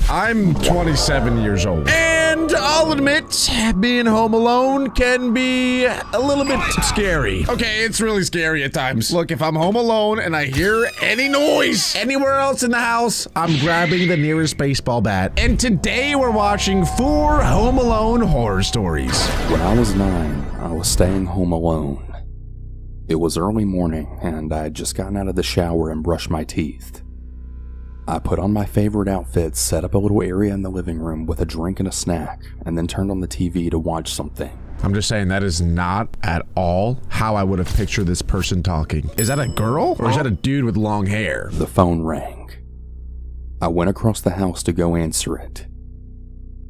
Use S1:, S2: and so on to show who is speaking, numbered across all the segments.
S1: I'm 27 years old. And I'll admit, being home alone can be a little bit scary. Okay, it's really scary at times. Look, if I'm home alone and I hear any noise anywhere else in the house, I'm grabbing the nearest baseball bat. And today we're watching 4 Home Alone horror stories.
S2: When I was 9, I was staying home alone. It was early morning, and I had just gotten out of the shower and brushed my teeth. I put on my favorite outfit, set up a little area in the living room with a drink and a snack, and then turned on the TV to watch something.
S1: I'm just saying that is not at all how I would have pictured this person talking. Is that a girl or is that a dude with long hair?
S2: The phone rang. I went across the house to go answer it.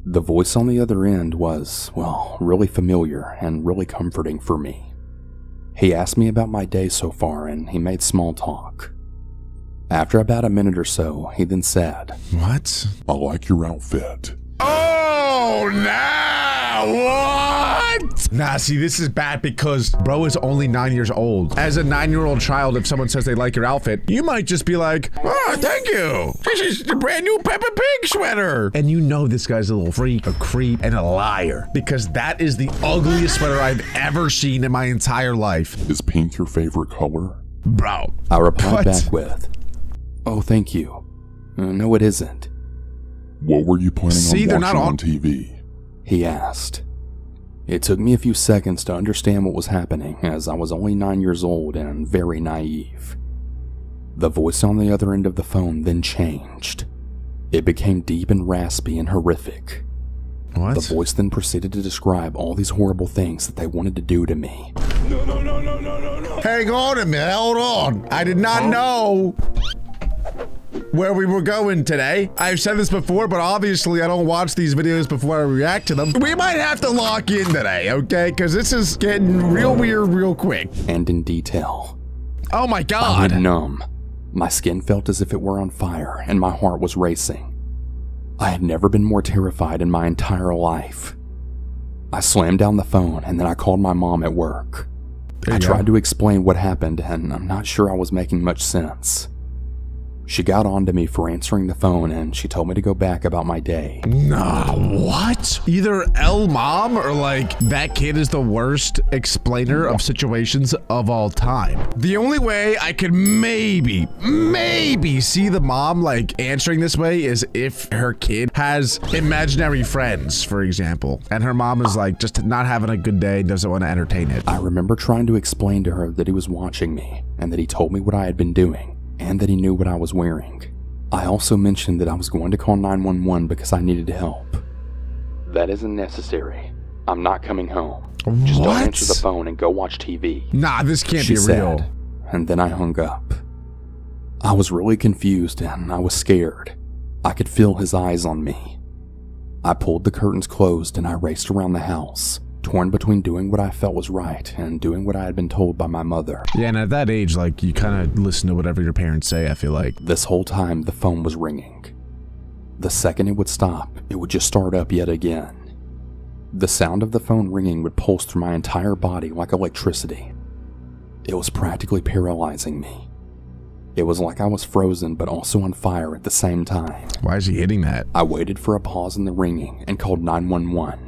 S2: The voice on the other end was, well, really familiar and really comforting for me. He asked me about my day so far, and he made small talk. After about a minute or so, he then said,
S1: "What?
S3: I like your outfit."
S1: Oh, nah, what? Nah, see, this is bad because bro is only 9 years old. As a 9-year-old child, if someone says they like your outfit, you might just be like, "Oh, thank you. This is the brand new Peppa Pig sweater." And you know this guy's a little freak, a creep, and a liar because that is the ugliest sweater I've ever seen in my entire life.
S3: Is pink your favorite color?
S1: Bro.
S2: I replied back with, "Oh, thank you. No, it isn't."
S3: What were you planning on watching on TV?
S2: He asked. It took me a few seconds to understand what was happening, as I was only 9 years old and very naive. The voice on the other end of the phone then changed. It became deep and raspy and horrific.
S1: What?
S2: The voice then proceeded to describe all these horrible things that they wanted to do to me.
S3: No.
S1: Hang on a minute, hold on. I did not know where we were going today. I've said this before, but obviously I don't watch these videos before I react to them. We might have to lock in today, okay? Because this is getting real weird real quick.
S2: And in detail.
S1: Oh my
S2: I
S1: God.
S2: went numb. My skin felt as if it were on fire, and my heart was racing. I had never been more terrified in my entire life. I slammed down the phone, and then I called my mom at work. I tried to explain what happened, and I'm not sure I was making much sense. She got on to me for answering the phone, and she told me to go back about my day.
S1: Nah, what? Either L mom or like that kid is the worst explainer of situations of all time. The only way I could maybe see the mom like answering this way is if her kid has imaginary friends, for example, and her mom is like just not having a good day, doesn't want to entertain it.
S2: I remember trying to explain to her that he was watching me and that he told me what I had been doing, and that he knew what I was wearing. I also mentioned that I was going to call 911 because I needed help. That isn't necessary. I'm not coming home. Just don't answer the phone and go watch TV.
S1: Nah, this can't
S2: she
S1: be
S2: said,
S1: real.
S2: And then I hung up. I was really confused and I was scared. I could feel his eyes on me. I pulled the curtains closed and I raced around the house, torn between doing what I felt was right and doing what I had been told by my mother.
S1: Yeah, and at that age, like, you kind of listen to whatever your parents say, I feel like.
S2: This whole time, the phone was ringing. The second it would stop, it would just start up yet again. The sound of the phone ringing would pulse through my entire body like electricity. It was practically paralyzing me. It was like I was frozen but also on fire at the same time.
S1: Why is he hitting that?
S2: I waited for a pause in the ringing and called 911.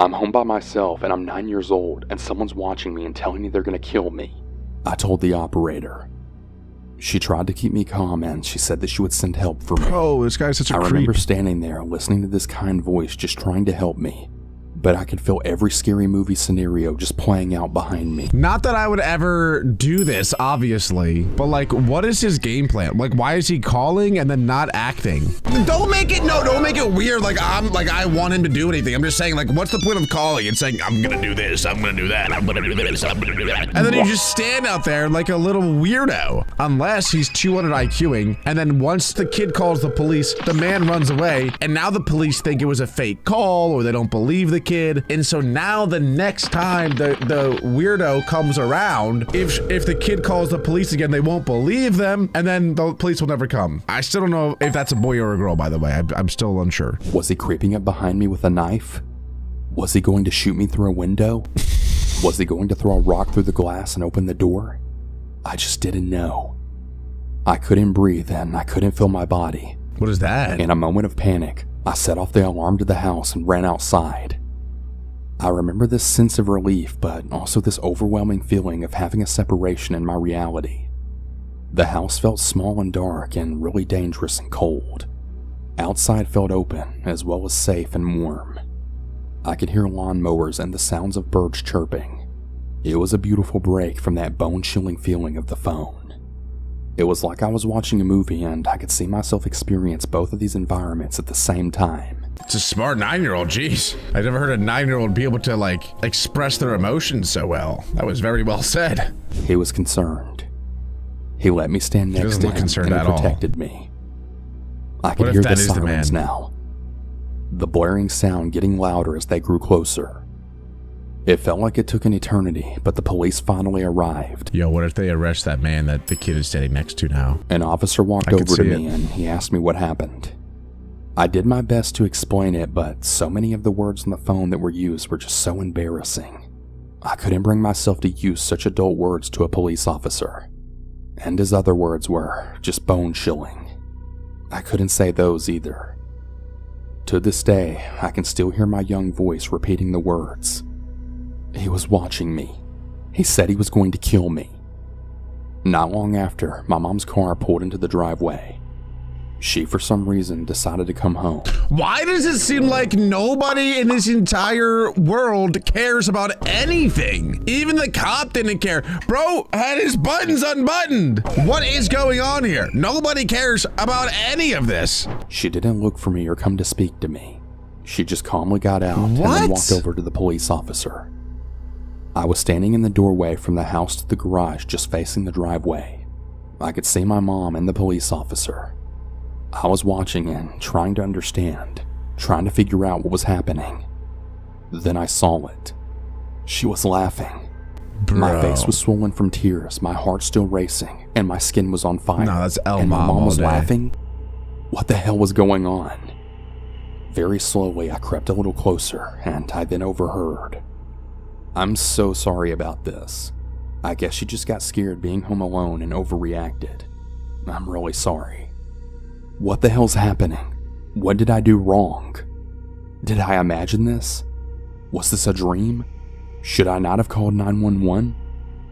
S2: "I'm home by myself and I'm 9 years old and someone's watching me and telling me they're gonna kill me," I told the operator. She tried to keep me calm and she said that she would send help for me.
S1: Oh, this guy's such a creep.
S2: I remember standing there listening to this kind voice just trying to help me, but I could feel every scary movie scenario just playing out behind me.
S1: Not that I would ever do this, obviously, but like, what is his game plan? Like, why is he calling and then not acting? Don't make it weird. Like, I want him to do anything. I'm just saying, like, what's the point of calling and saying, "I'm gonna do this, I'm gonna do that, I'm gonna do this, I'm gonna do that." And then you just stand out there like a little weirdo. Unless he's 200 IQing, and then once the kid calls the police, the man runs away, and now the police think it was a fake call, or they don't believe the kid. And so now the next time the weirdo comes around, if the kid calls the police again, they won't believe them, and then the police will never come. I still don't know if that's a boy or a girl, by the way. I'm still unsure.
S2: Was he creeping up behind me with a knife? Was he going to shoot me through a window? Was he going to throw a rock through the glass and open the door? I just didn't know. I couldn't breathe and I couldn't feel my body.
S1: What is that?
S2: In a moment of panic, I set off the alarm to the house and ran outside. I remember this sense of relief, but also this overwhelming feeling of having a separation in my reality. The house felt small and dark and really dangerous and cold. Outside felt open, as well as safe and warm. I could hear lawnmowers and the sounds of birds chirping. It was a beautiful break from that bone-chilling feeling of the phone. It was like I was watching a movie and I could see myself experience both of these environments at the same time.
S1: It's a smart 9-year-old, jeez. I never heard a 9-year-old be able to, like, express their emotions so well. That was very well said.
S2: He was concerned. He let me stand next to him and he protected me. I could hear the sirens now. The blaring sound getting louder as they grew closer. It felt like it took an eternity, but the police finally arrived.
S1: Yo, what if they arrest that man that the kid is standing next to now?
S2: An officer walked over to me and he asked me what happened. I did my best to explain it, but so many of the words on the phone that were used were just so embarrassing. I couldn't bring myself to use such adult words to a police officer. And his other words were just bone-chilling. I couldn't say those either. To this day, I can still hear my young voice repeating the words. He was watching me. He said he was going to kill me. Not long after, my mom's car pulled into the driveway. She, for some reason, decided to come home.
S1: Why does it seem like nobody in this entire world cares about anything? Even the cop didn't care. Bro had his buttons unbuttoned. What is going on here? Nobody cares about any of this.
S2: She didn't look for me or come to speak to me. She just calmly got out and then walked over to the police officer. I was standing in the doorway from the house to the garage, just facing the driveway. I could see my mom and the police officer. I was watching and trying to understand, trying to figure out what was happening. Then I saw it. She was laughing.
S1: Bro.
S2: My face was swollen from tears, my heart still racing, and my skin was on fire.
S1: No, that's El
S2: and my mom was
S1: all day.
S2: laughing. What the hell was going on? Very slowly, I crept a little closer, and I then overheard. I'm so sorry about this. I guess she just got scared being home alone and overreacted. I'm really sorry. What the hell's happening? What did I do wrong? Did I imagine this? Was this a dream? Should I not have called 911?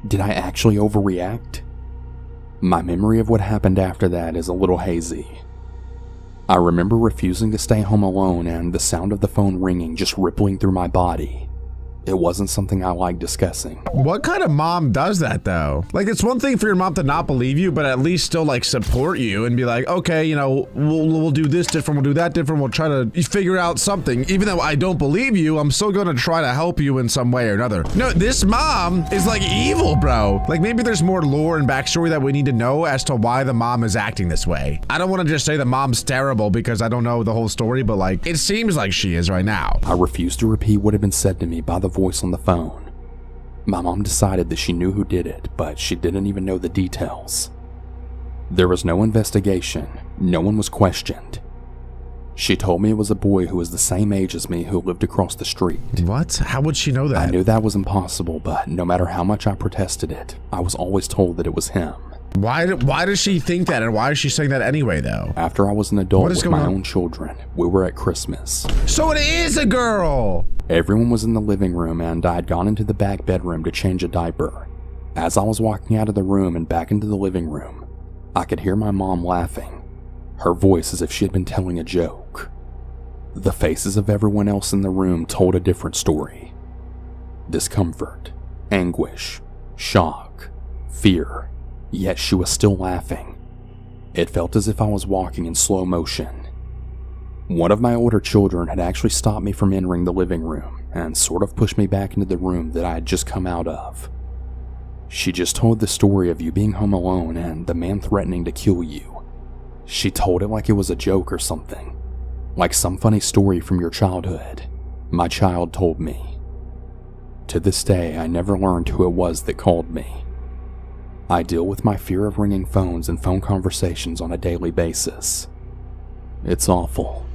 S2: Did I actually overreact? My memory of what happened after that is a little hazy. I remember refusing to stay home alone and the sound of the phone ringing just rippling through my body. It wasn't something I liked discussing.
S1: What kind of mom does that though? Like, it's one thing for your mom to not believe you, but at least still like support you and be like, okay, you know, we'll do this different, we'll do that different, we'll try to figure out something. Even though I don't believe you, I'm still gonna try to help you in some way or another. No, this mom is like evil, bro. Like, maybe there's more lore and backstory that we need to know as to why the mom is acting this way. I don't want to just say the mom's terrible because I don't know the whole story, but like, it seems like she is right now.
S2: I refused to repeat what had been said to me by the voice on the phone. My mom decided that she knew who did it, but she didn't even know the details. There was no investigation. No one was questioned. She told me it was a boy who was the same age as me who lived across the street.
S1: What? How would she know that?
S2: I knew that was impossible, but no matter how much I protested it, I was always told that it was him.
S1: Why does she think that, and why is she saying that anyway, though?
S2: After I was an adult with my own children, we were at Christmas.
S1: So it is a girl!
S2: Everyone was in the living room, and I had gone into the back bedroom to change a diaper. As I was walking out of the room and back into the living room, I could hear my mom laughing, her voice as if she had been telling a joke. The faces of everyone else in the room told a different story. Discomfort, anguish, shock, fear. Yet she was still laughing. It felt as if I was walking in slow motion. One of my older children had actually stopped me from entering the living room and sort of pushed me back into the room that I had just come out of. She just told the story of you being home alone and the man threatening to kill you. She told it like it was a joke or something, like some funny story from your childhood. My child told me. To this day, I never learned who it was that called me. I deal with my fear of ringing phones and phone conversations on a daily basis. It's awful.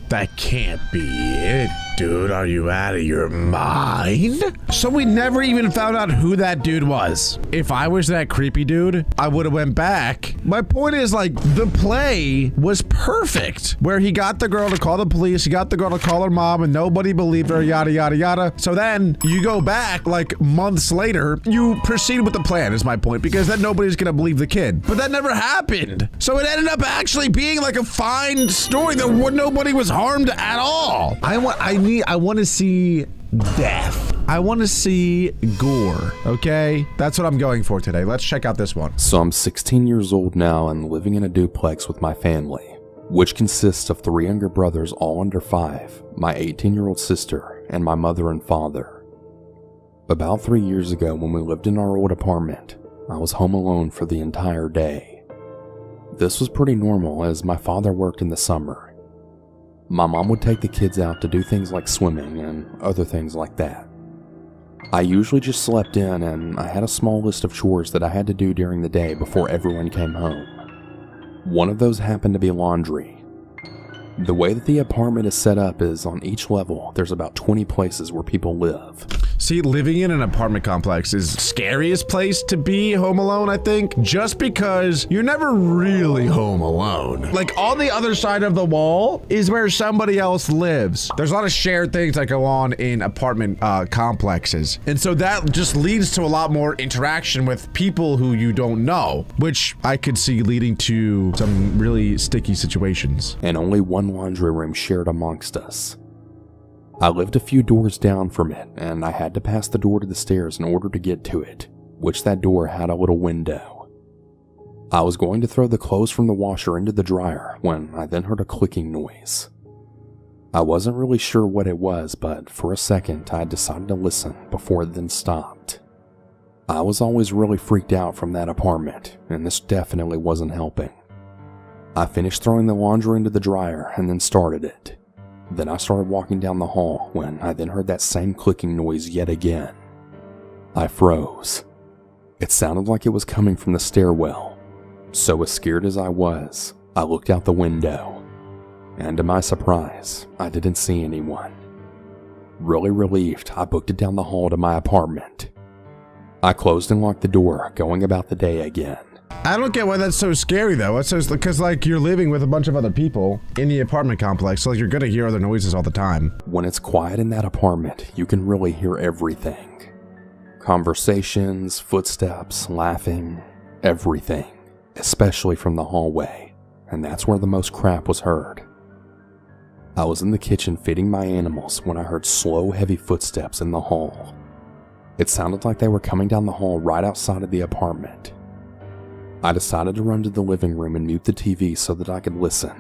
S1: That can't be it, dude. Are you out of your mind? So we never even found out who that dude was. If I was that creepy dude, I would have went back My point is, like, the play was perfect, where he got the girl to call the police, he got the girl to call her mom, and nobody believed her, yada, yada, yada. So then you go back, like, months later, you proceed with the plan, is my point, because then nobody's gonna believe the kid. But that never happened. So it ended up actually being like a fine story that nobody was harmed at all. I want to see death. I want to see gore, okay? That's what I'm going for today. Let's check out this one.
S2: So I'm 16 years old now and living in a duplex with my family, which consists of 3 younger brothers, all under 5, my 18-year-old sister, and my mother and father. About 3 years ago, when we lived in our old apartment, I was home alone for the entire day. This was pretty normal as my father worked in the summer. My mom would take the kids out to do things like swimming and other things like that. I usually just slept in, and I had a small list of chores that I had to do during the day before everyone came home. One of those happened to be laundry. The way that the apartment is set up is on each level, there's about 20 places where people live.
S1: See, living in an apartment complex is the scariest place to be home alone, I think, just because you're never really home alone. Like, on the other side of the wall is where somebody else lives. There's a lot of shared things that go on in apartment complexes. And so that just leads to a lot more interaction with people who you don't know, which I could see leading to some really sticky situations.
S2: And only one laundry room shared amongst us. I lived a few doors down from it, and I had to pass the door to the stairs in order to get to it, which that door had a little window. I was going to throw the clothes from the washer into the dryer when I then heard a clicking noise. I wasn't really sure what it was, but for a second I decided to listen before it then stopped. I was always really freaked out from that apartment, and this definitely wasn't helping. I finished throwing the laundry into the dryer and then started it. Then I started walking down the hall when I then heard that same clicking noise yet again. I froze. It sounded like it was coming from the stairwell. So as scared as I was, I looked out the window. And to my surprise, I didn't see anyone. Really relieved, I booked it down the hall to my apartment. I closed and locked the door, going about the day again.
S1: I don't get why that's so scary though. It's just because, like, you're living with a bunch of other people in the apartment complex, so like, you're gonna hear other noises all the time.
S2: When it's quiet in that apartment, you can really hear everything. Conversations, footsteps, laughing, everything. Especially from the hallway, and that's where the most crap was heard. I was in the kitchen feeding my animals when I heard slow, heavy footsteps in the hall. It sounded like they were coming down the hall right outside of the apartment. I decided to run to the living room and mute the TV so that I could listen,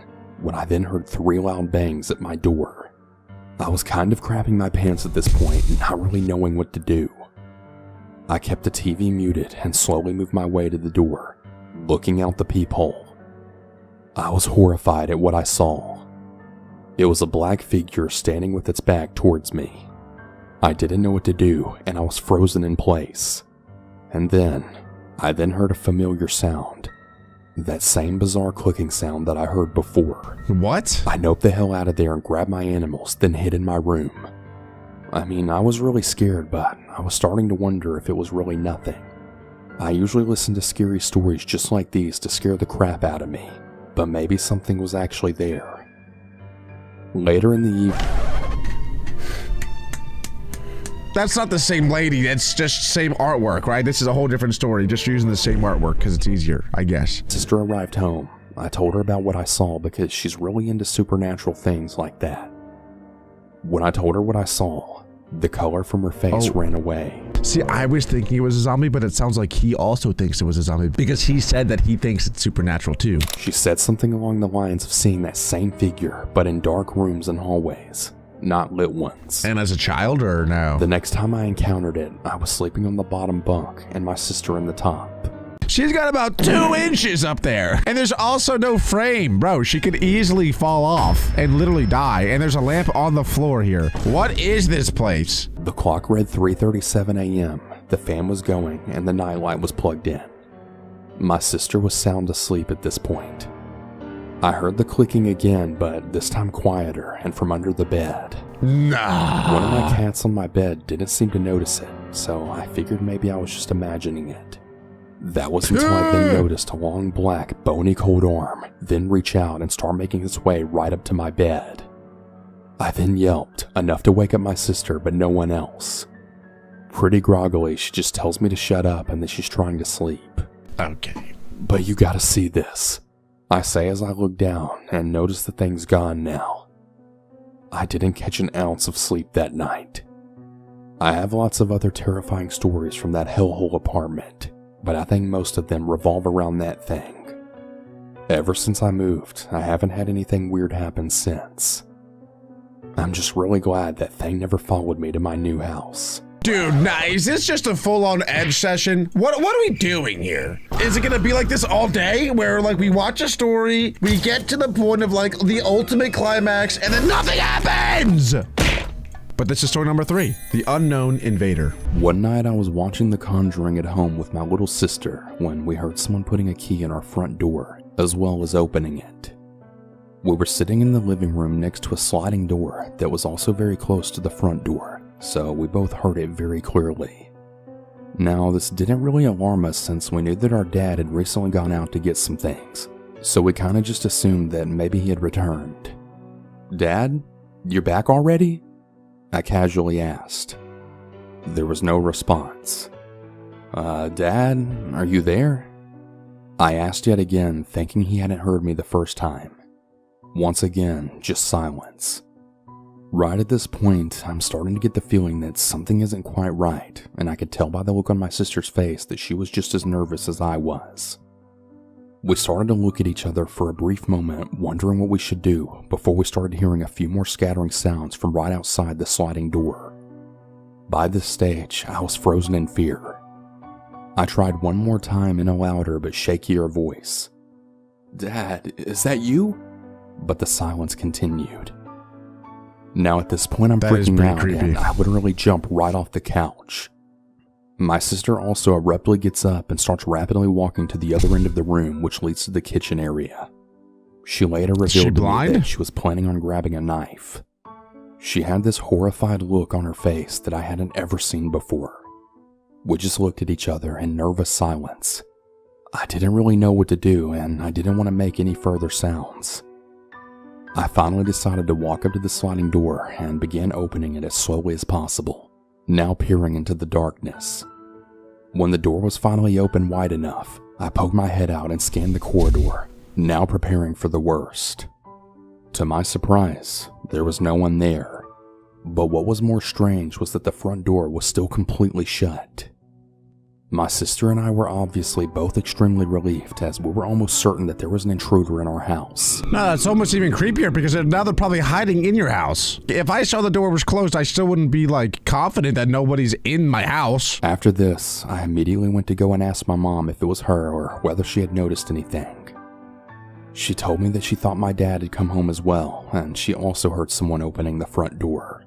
S2: when I then heard 3 loud bangs at my door. I was kind of crapping my pants at this point, not really knowing what to do. I kept the TV muted and slowly moved my way to the door, looking out the peephole. I was horrified at what I saw. It was a black figure standing with its back towards me. I didn't know what to do, and I was frozen in place. And then I heard a familiar sound. That same bizarre clicking sound that I heard before.
S1: What?
S2: I noped the hell out of there and grabbed my animals, then hid in my room. I mean, I was really scared, but I was starting to wonder if it was really nothing. I usually listen to scary stories just like these to scare the crap out of me, but maybe something was actually there. Later in the evening...
S1: That's not the same lady, it's just same artwork, right? This is a whole different story, just using the same artwork because it's easier, I guess.
S2: Sister arrived home. I told her about what I saw because she's really into supernatural things like that. When I told her what I saw, the color from her face ran away.
S1: See, I was thinking it was a zombie, but it sounds like he also thinks it was a zombie because he said that he thinks it's supernatural too.
S2: She said something along the lines of seeing that same figure, but in dark rooms and hallways. Not lit ones.
S1: And as a child or no?
S2: The next time I encountered it, I was sleeping on the bottom bunk and my sister in the top.
S1: She's got about 2 inches up there. And there's also no frame. Bro, she could easily fall off and literally die. And there's a lamp on the floor here. What is this place?
S2: The clock read 3:37 a.m. The fan was going and the nightlight was plugged in. My sister was sound asleep at this point. I heard the clicking again, but this time quieter and from under the bed.
S1: Nah.
S2: One of my cats on my bed didn't seem to notice it, so I figured maybe I was just imagining it. That was until I then noticed a long black, bony cold arm, then reach out and start making its way right up to my bed. I then yelped, enough to wake up my sister, but no one else. Pretty groggily, she just tells me to shut up and that she's trying to sleep.
S1: Okay.
S2: But you gotta see this, I say as I look down and notice the thing's gone now. I didn't catch an ounce of sleep that night. I have lots of other terrifying stories from that hellhole apartment, but I think most of them revolve around that thing. Ever since I moved, I haven't had anything weird happen since. I'm just really glad that thing never followed me to my new house.
S1: Dude, nah, is this just a full-on edge session? What are we doing here? Is it gonna be like this all day, where like we watch a story, we get to the point of like the ultimate climax, and then nothing happens? But this is story number 3, the unknown invader.
S2: One night I was watching The Conjuring at home with my little sister when we heard someone putting a key in our front door, as well as opening it. We were sitting in the living room next to a sliding door that was also very close to the front door, so we both heard it very clearly. Now, this didn't really alarm us since we knew that our dad had recently gone out to get some things, so we kinda just assumed that maybe he had returned. "Dad, you're back already?" I casually asked. There was no response. Dad, are you there?" I asked yet again, thinking he hadn't heard me the first time. Once again, just silence. Right at this point, I'm starting to get the feeling that something isn't quite right, and I could tell by the look on my sister's face that she was just as nervous as I was. We started to look at each other for a brief moment, wondering what we should do, before we started hearing a few more scattering sounds from right outside the sliding door. By this stage, I was frozen in fear. I tried one more time in a louder but shakier voice. "Dad, is that you?" But the silence continued. Now at this point I'm freaking out and I literally jump right off the couch. My sister also abruptly gets up and starts rapidly walking to the other end of the room, which leads to the kitchen area. She later revealed to me that she was planning on grabbing a knife. She had this horrified look on her face that I hadn't ever seen before. We just looked at each other in nervous silence. I didn't really know what to do and I didn't want to make any further sounds. I finally decided to walk up to the sliding door and began opening it as slowly as possible, now peering into the darkness. When the door was finally open wide enough, I poked my head out and scanned the corridor, now preparing for the worst. To my surprise, there was no one there, but what was more strange was that the front door was still completely shut. My sister and I were obviously both extremely relieved, as we were almost certain that there was an intruder in our house.
S1: No, that's almost even creepier because now they're probably hiding in your house. If I saw the door was closed, I still wouldn't be like confident that nobody's in my house.
S2: After this, I immediately went to go and ask my mom if it was her or whether she had noticed anything. She told me that she thought my dad had come home as well, and she also heard someone opening the front door.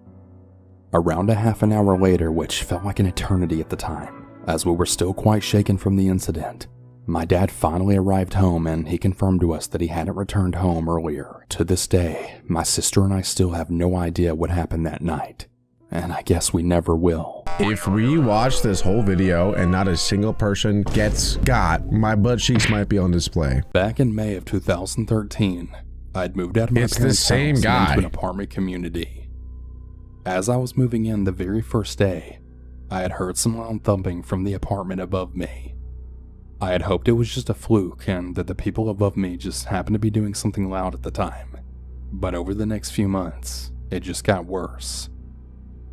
S2: Around a half an hour later, which felt like an eternity at the time, as we were still quite shaken from the incident, my dad finally arrived home and he confirmed to us that he hadn't returned home earlier. To this day, my sister and I still have no idea what happened that night, and I guess we never will.
S1: If we watch this whole video and not a single person gets got, my butt cheeks might be on display.
S2: Back in May of 2013, I'd moved out of my parents' house and into an apartment community. As I was moving in the very first day, I had heard some loud thumping from the apartment above me. I had hoped it was just a fluke and that the people above me just happened to be doing something loud at the time. But over the next few months, it just got worse.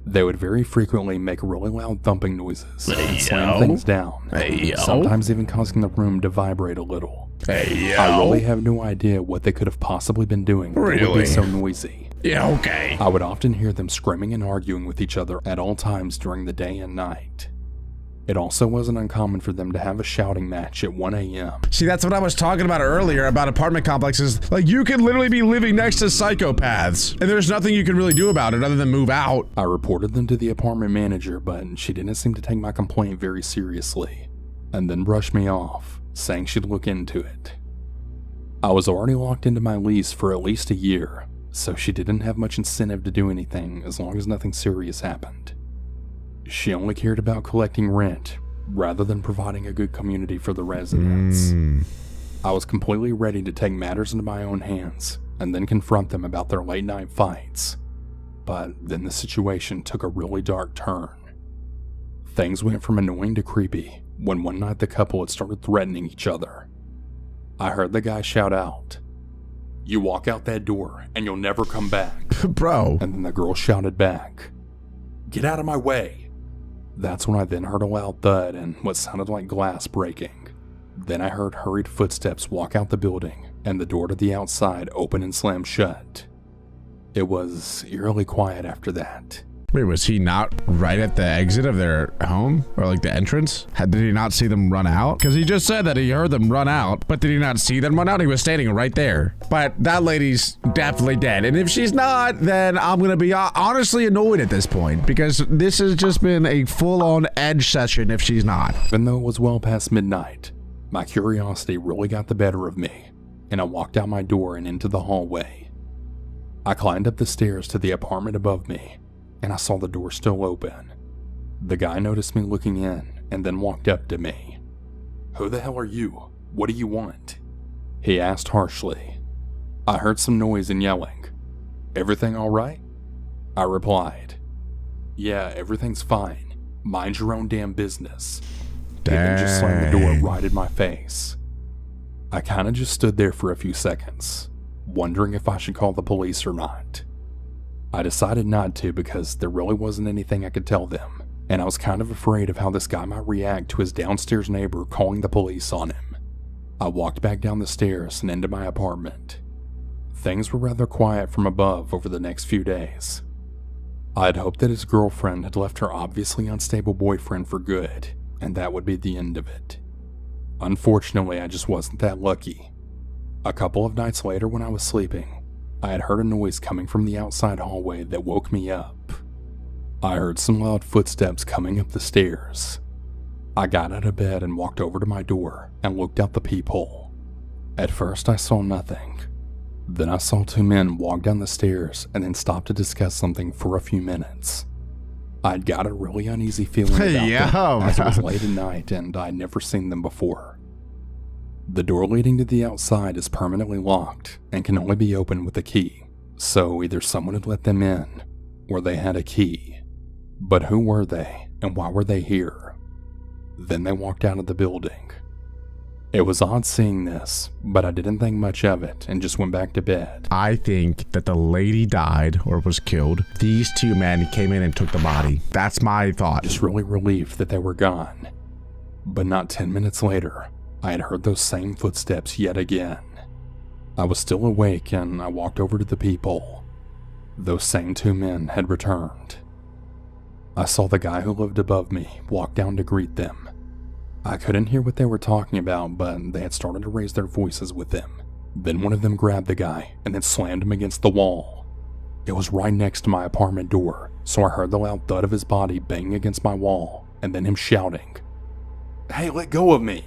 S2: They would very frequently make really loud thumping noises and slam things down, sometimes even causing the room to vibrate a little. I really have no idea what they could have possibly been doing that would be so noisy.
S1: Yeah, okay.
S2: I would often hear them screaming and arguing with each other at all times during the day and night. It also wasn't uncommon for them to have a shouting match at 1 a.m.
S1: See, that's what I was talking about earlier about apartment complexes. Like, you could literally be living next to psychopaths, and there's nothing you can really do about it other than move out.
S2: I reported them to the apartment manager, but she didn't seem to take my complaint very seriously, and then brushed me off, saying she'd look into it. I was already locked into my lease for at least a year, so she didn't have much incentive to do anything as long as nothing serious happened. She only cared about collecting rent, rather than providing a good community for the residents. I was completely ready to take matters into my own hands and then confront them about their late night fights. But then the situation took a really dark turn. Things went from annoying to creepy when one night the couple had started threatening each other. I heard the guy shout out, "You walk out that door and you'll never come back."
S1: Bro.
S2: And then the girl shouted back, "Get out of my way." That's when I then heard a loud thud and what sounded like glass breaking. Then I heard hurried footsteps walk out the building and the door to the outside open and slam shut. It was eerily quiet after that.
S1: Wait, was he not right at the exit of their home? Or like the entrance? Did he not see them run out? Because he just said that he heard them run out, but did he not see them run out? He was standing right there. But that lady's definitely dead. And if she's not, then I'm going to be honestly annoyed at this point, because this has just been a full-on edge session if she's not.
S2: Even though it was well past midnight, my curiosity really got the better of me, and I walked out my door and into the hallway. I climbed up the stairs to the apartment above me, and I saw the door still open. The guy noticed me looking in and then walked up to me. "Who the hell are you? What do you want?" he asked harshly. I heard some noise and yelling. "Everything all right?" I replied. "Yeah, everything's fine. Mind your own damn business." He then just slammed the door right in my face. I kinda just stood there for a few seconds, wondering if I should call the police or not. I decided not to because there really wasn't anything I could tell them, and I was kind of afraid of how this guy might react to his downstairs neighbor calling the police on him. I walked back down the stairs and into my apartment. Things were rather quiet from above over the next few days. I had hoped that his girlfriend had left her obviously unstable boyfriend for good, and that would be the end of it. Unfortunately, I just wasn't that lucky. A couple of nights later when I was sleeping, I had heard a noise coming from the outside hallway that woke me up. I heard some loud footsteps coming up the stairs. I got out of bed and walked over to my door and looked out the peephole. At first I saw nothing. Then I saw two men walk down the stairs and then stop to discuss something for a few minutes. I'd got a really uneasy feeling about them as it was late at night and I'd never seen them before. The door leading to the outside is permanently locked and can only be opened with a key, so either someone had let them in, or they had a key. But who were they, and why were they here? Then they walked out of the building. It was odd seeing this, but I didn't think much of it and just went back to bed.
S1: I think that the lady died or was killed. These two men came in and took the body. That's my thought.
S2: Just really relieved that they were gone. But not 10 minutes later, I had heard those same footsteps yet again. I was still awake and I walked over to the peephole. Those same two men had returned. I saw the guy who lived above me walk down to greet them. I couldn't hear what they were talking about, but they had started to raise their voices with him. Then one of them grabbed the guy and then slammed him against the wall. It was right next to my apartment door, so I heard the loud thud of his body banging against my wall and then him shouting, "Hey, let go of me!"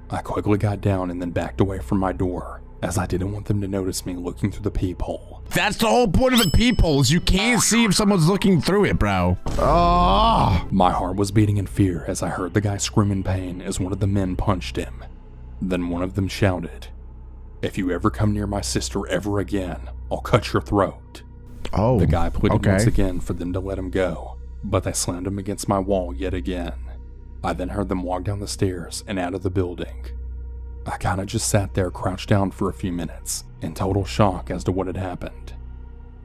S2: I quickly got down and then backed away from my door, as I didn't want them to notice me looking through the peephole.
S1: That's the whole point of the peephole, is you can't see if someone's looking through it, bro. Oh.
S2: My heart was beating in fear as I heard the guy scream in pain as one of the men punched him. Then one of them shouted, "If you ever come near my sister ever again, I'll cut your throat."
S1: Oh,
S2: the guy pleaded once again for them to let him go, but they slammed him against my wall yet again. I then heard them walk down the stairs and out of the building. I kinda just sat there crouched down for a few minutes, in total shock as to what had happened.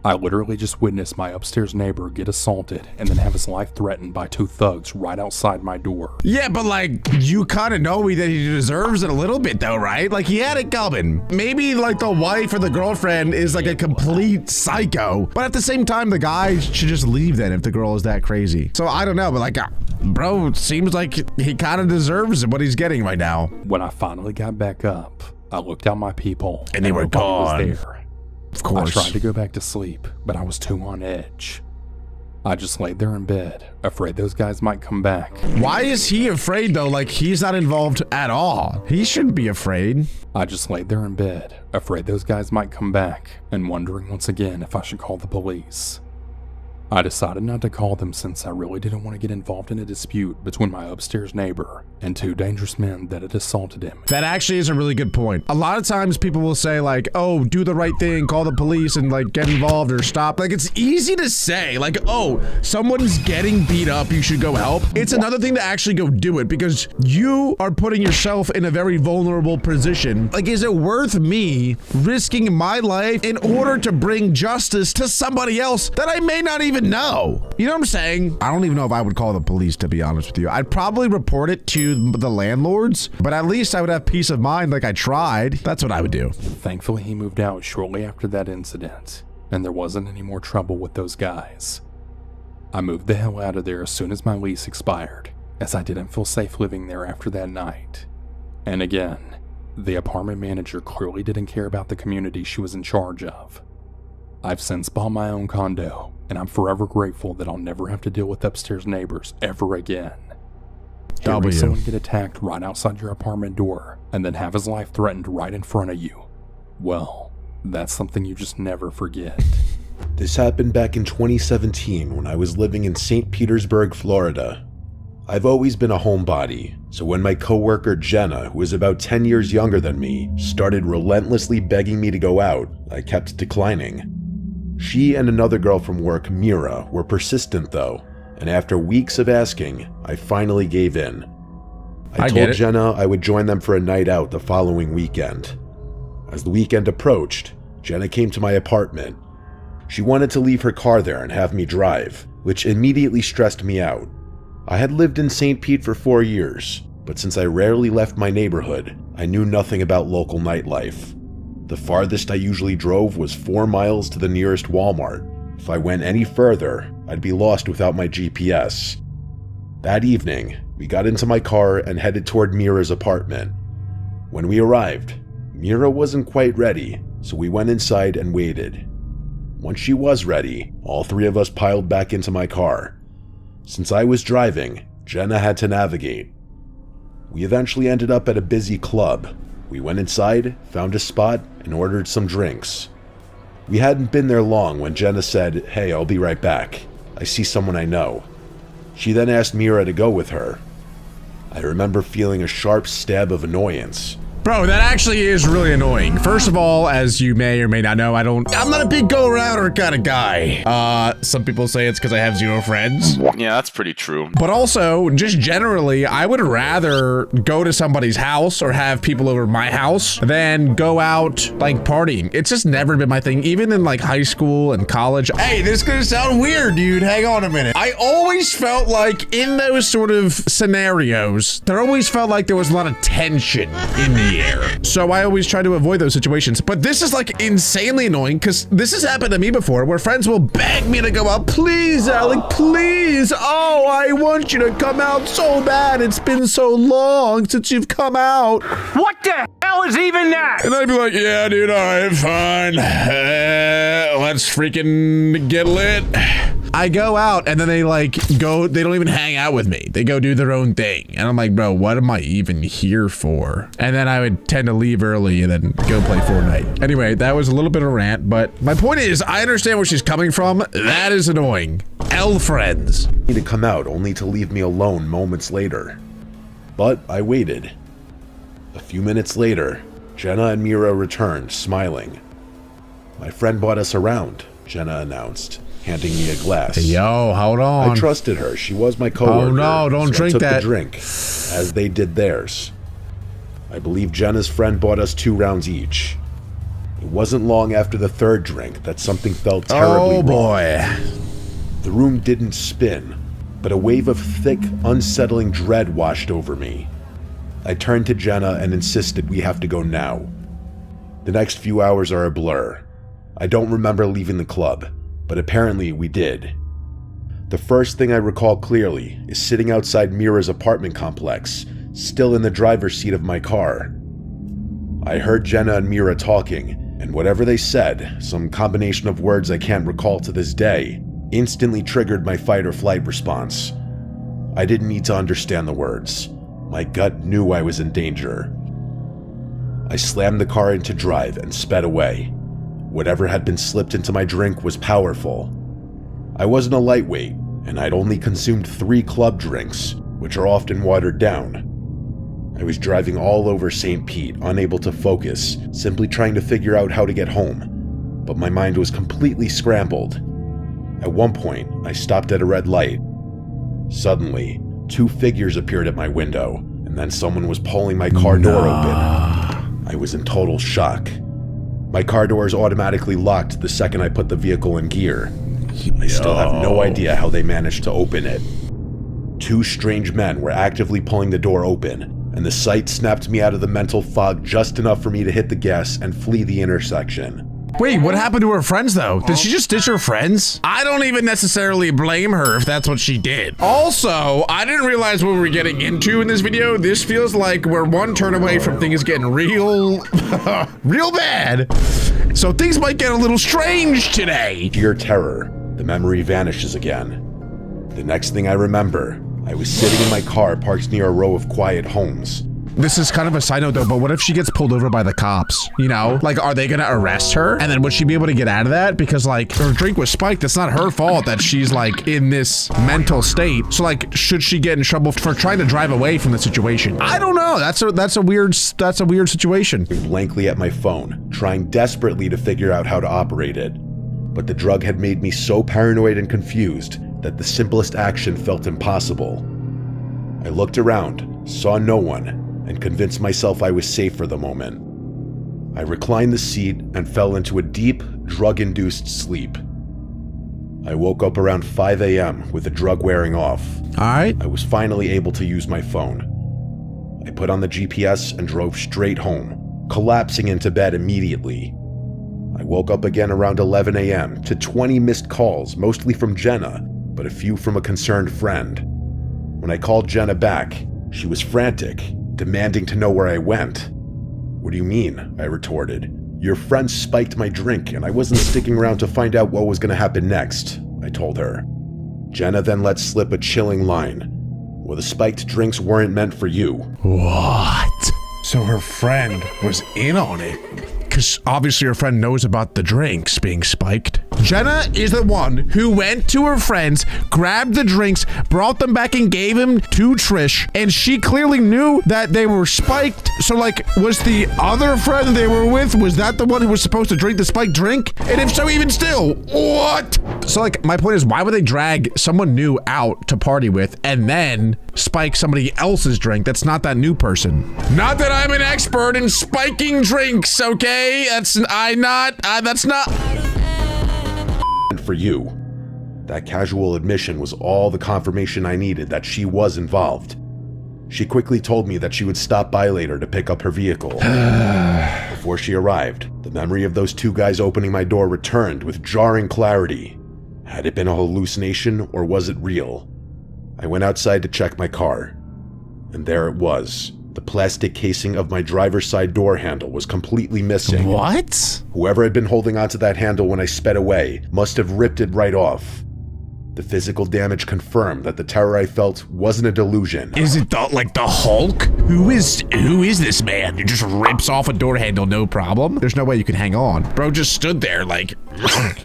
S2: I literally just witnessed my upstairs neighbor get assaulted and then have his life threatened by two thugs right outside my door.
S1: Yeah, but like, you kind of know that he deserves it a little bit though, right? Like, he had it coming. Maybe like the wife or the girlfriend is like a complete psycho, but at the same time, the guy should just leave then if the girl is that crazy. So I don't know, but like, bro, it seems like he kind of deserves what he's getting right now.
S2: When I finally got back up, I looked out my peephole
S1: and they were gone.
S2: Was there.
S1: Of course.
S2: I tried to go back to sleep, but I was too on edge. I just laid there in bed, afraid those guys might come back.
S1: Why is he afraid though? Like, he's not involved at all. He shouldn't be afraid.
S2: I just laid there in bed, afraid those guys might come back, and wondering once again if I should call the police. I decided not to call them since I really didn't want to get involved in a dispute between my upstairs neighbor and 2 dangerous men that had assaulted him.
S1: That actually is a really good point. A lot of times people will say like, oh, do the right thing, call the police and like get involved or stop. Like it's easy to say like, oh, someone's getting beat up, you should go help. It's another thing to actually go do it because you are putting yourself in a very vulnerable position. Like, is it worth me risking my life in order to bring justice to somebody else that I may not even know? You know what I'm saying? I don't even know if I would call the police, to be honest with you. I'd probably report it to the landlords, but at least I would have peace of mind like I tried. That's what I would do.
S2: Thankfully, he moved out shortly after that incident, and there wasn't any more trouble with those guys. I moved the hell out of there as soon as my lease expired, as I didn't feel safe living there after that night. And again, the apartment manager clearly didn't care about the community she was in charge of. I've since bought my own condo, and I'm forever grateful that I'll never have to deal with upstairs neighbors ever again. Hearing someone get attacked right outside your apartment door and then have his life threatened right in front of you, well, that's something you just never forget.
S4: This happened back in 2017 when I was living in St. Petersburg, Florida. I've always been a homebody, so when my coworker Jenna, who is about 10 years younger than me, started relentlessly begging me to go out, I kept declining. She and another girl from work, Mira, were persistent though, and after weeks of asking, I finally gave in. I told Jenna I would join them for a night out the following weekend. As the weekend approached, Jenna came to my apartment. She wanted to leave her car there and have me drive, which immediately stressed me out. I had lived in St. Pete for 4 years, but since I rarely left my neighborhood, I knew nothing about local nightlife. The farthest I usually drove was 4 miles to the nearest Walmart. If I went any further, I'd be lost without my GPS. That evening, we got into my car and headed toward Mira's apartment. When we arrived, Mira wasn't quite ready, so we went inside and waited. Once she was ready, all 3 of us piled back into my car. Since I was driving, Jenna had to navigate. We eventually ended up at a busy club. We went inside, found a spot, and ordered some drinks. We hadn't been there long when Jenna said, "Hey, I'll be right back. I see someone I know." She then asked Mira to go with her. I remember feeling a sharp stab of annoyance.
S1: Bro, that actually is really annoying. First of all, as you may or may not know, I'm not a big go-arounder kind of guy. Some people say it's because I have 0 friends.
S5: Yeah, that's pretty true.
S1: But also, just generally, I would rather go to somebody's house or have people over my house than go out, like, partying. It's just never been my thing, even in, like, high school and college. Hey, this is gonna sound weird, dude. Hang on a minute. I always felt like in those sort of scenarios, there always felt like there was a lot of tension in the air. So I always try to avoid those situations. But this is like insanely annoying because this has happened to me before where friends will beg me to go out. Please, Alec, please. Oh, I want you to come out so bad. It's been so long since you've come out.
S6: What the hell is even that?
S1: And I'd be like, yeah, dude, all right, fine. Let's freaking get lit. I go out and then they they don't even hang out with me. They go do their own thing. And I'm like, bro, what am I even here for? And then I would tend to leave early and then go play Fortnite. Anyway, that was a little bit of a rant, but my point is, I understand where she's coming from. That is annoying. L friends.
S4: To come out only to leave me alone moments later. But I waited. A few minutes later, Jenna and Mira returned, smiling. My friend bought us around, Jenna announced, handing me a glass.
S1: Yo, hold on.
S4: I trusted her. She was my coworker.
S1: Oh no, don't drink that.
S4: I took the drink, as they did theirs. I believe Jenna's friend bought us 2 rounds each. It wasn't long after the 3rd drink that something felt terribly wrong.
S1: Boy.
S4: The room didn't spin, but a wave of thick, unsettling dread washed over me. I turned to Jenna and insisted we have to go now. The next few hours are a blur. I don't remember leaving the club, but apparently we did. The first thing I recall clearly is sitting outside Mira's apartment complex, still in the driver's seat of my car. I heard Jenna and Mira talking, and whatever they said, some combination of words I can't recall to this day, instantly triggered my fight or flight response. I didn't need to understand the words. My gut knew I was in danger. I slammed the car into drive and sped away. Whatever had been slipped into my drink was powerful. I wasn't a lightweight, and I'd only consumed 3 club drinks, which are often watered down. I was driving all over St. Pete, unable to focus, simply trying to figure out how to get home, but my mind was completely scrambled. At one point, I stopped at a red light. Suddenly, 2 figures appeared at my window, and then someone was pulling my car door open. I was in total shock. My car doors automatically locked the second I put the vehicle in gear. I still have no idea how they managed to open it. 2 strange men were actively pulling the door open, and the sight snapped me out of the mental fog just enough for me to hit the gas and flee the intersection.
S1: Wait, what happened to her friends though? Did she just ditch her friends? I don't even necessarily blame her if that's what she did. Also, I didn't realize what we were getting into in this video. This feels like we're one turn away from things getting real bad. So things might get a little strange today.
S4: Sheer terror, the memory vanishes again. The next thing I remember, I was sitting in my car parked near a row of quiet homes.
S1: This is kind of a side note though, but what if she gets pulled over by the cops? You know, like, are they gonna arrest her? And then would she be able to get out of that? Because like, her drink was spiked. It's not her fault that she's like in this mental state. So like, should she get in trouble for trying to drive away from the situation? I don't know. That's a weird situation.
S4: Blankly at my phone, trying desperately to figure out how to operate it. But the drug had made me so paranoid and confused that the simplest action felt impossible. I looked around, saw no one, and convinced myself I was safe for the moment. I reclined the seat and fell into a deep, drug-induced sleep. I woke up around 5 a.m. with the drug wearing off.
S1: All right.
S4: I was finally able to use my phone. I put on the GPS and drove straight home, collapsing into bed immediately. I woke up again around 11 a.m. to 20 missed calls, mostly from Jenna, but a few from a concerned friend. When I called Jenna back, she was frantic, demanding to know where I went. "What do you mean?" I retorted. "Your friend spiked my drink and I wasn't sticking around to find out what was going to happen next," I told her. Jenna then let slip a chilling line. "Well, the spiked drinks weren't meant for you."
S1: What? So her friend was in on it? Because obviously her friend knows about the drinks being spiked. Jenna is the one who went to her friends, grabbed the drinks, brought them back and gave them to Trish, and she clearly knew that they were spiked. So like, was the other friend they were with, was that the one who was supposed to drink the spiked drink? And if so, even still, what? So like, my point is, why would they drag someone new out to party with and then spike somebody else's drink that's not that new person? Not that I'm an expert in spiking drinks, okay? That's not
S4: For you. That casual admission was all the confirmation I needed that she was involved. She quickly told me that she would stop by later to pick up her vehicle. Before she arrived, the memory of those 2 guys opening my door returned with jarring clarity. Had it been a hallucination or was it real? I went outside to check my car, and there it was. The plastic casing of my driver's side door handle was completely missing.
S1: What?
S4: Whoever had been holding onto that handle when I sped away must have ripped it right off. The physical damage confirmed that the terror I felt wasn't a delusion.
S1: Is it like the Hulk? Who is this man who just rips off a door handle no problem? There's no way you can hang on. Bro just stood there like,